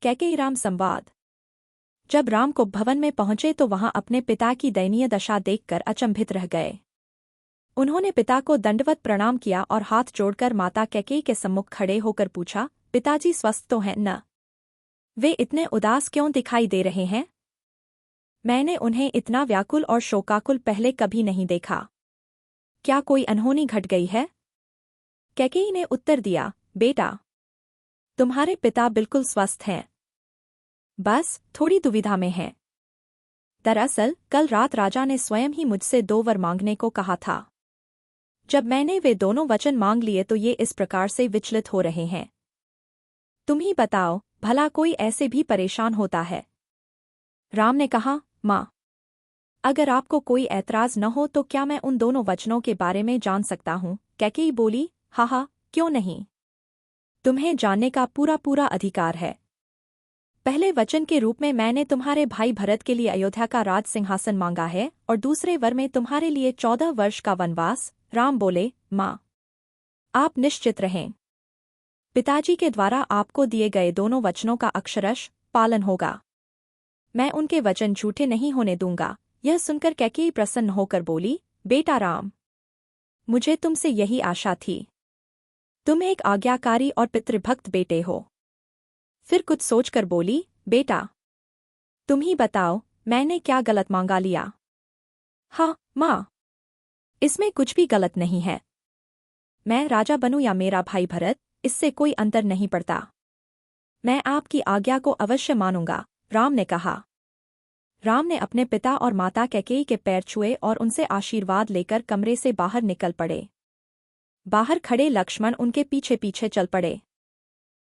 कैकेयी राम संवाद। जब राम को भवन में पहुंचे तो वहां अपने पिता की दयनीय दशा देखकर अचंभित रह गए। उन्होंने पिता को दंडवत प्रणाम किया और हाथ जोड़कर माता कैकेयी के सम्मुख खड़े होकर पूछा, पिताजी स्वस्थ तो हैं न? वे इतने उदास क्यों दिखाई दे रहे हैं? मैंने उन्हें इतना व्याकुल और शोकाकुल पहले कभी नहीं देखा। क्या कोई अनहोनी घट गई है? कैकेयी ने उत्तर दिया, बेटा, तुम्हारे पिता बिल्कुल स्वस्थ हैं, बस थोड़ी दुविधा में हैं। दरअसल कल रात राजा ने स्वयं ही मुझसे 2 वर मांगने को कहा था। जब मैंने वे दोनों वचन मांग लिए तो ये इस प्रकार से विचलित हो रहे हैं। तुम ही बताओ, भला कोई ऐसे भी परेशान होता है? राम ने कहा, माँ, अगर आपको कोई ऐतराज न हो तो क्या मैं उन दोनों वचनों के बारे में जान सकता हूँ? कैकेयी बोली, हाँ, क्यों नहीं, तुम्हें जानने का पूरा पूरा अधिकार है। पहले वचन के रूप में मैंने तुम्हारे भाई भरत के लिए अयोध्या का राज सिंहासन मांगा है और दूसरे वर में तुम्हारे लिए 14 वर्ष का वनवास। राम बोले, माँ, आप निश्चित रहें, पिताजी के द्वारा आपको दिए गए दोनों वचनों का अक्षरश पालन होगा। मैं उनके वचन झूठे नहीं होने दूंगा। यह सुनकर कैकेयी प्रसन्न होकर बोली, बेटा राम, मुझे तुमसे यही आशा थी। तुम एक आज्ञाकारी और पितृभक्त बेटे हो। फिर कुछ सोचकर बोली, बेटा, तुम ही बताओ, मैंने क्या गलत मांगा लिया? हाँ, माँ, इसमें कुछ भी गलत नहीं है। मैं राजा बनूं या मेरा भाई भरत, इससे कोई अंतर नहीं पड़ता। मैं आपकी आज्ञा को अवश्य मानूंगा, राम ने कहा। राम ने अपने पिता और माता कैकेयी के पैर छुए और उनसे आशीर्वाद लेकर कमरे से बाहर निकल पड़े। बाहर खड़े लक्ष्मण उनके पीछे पीछे चल पड़े।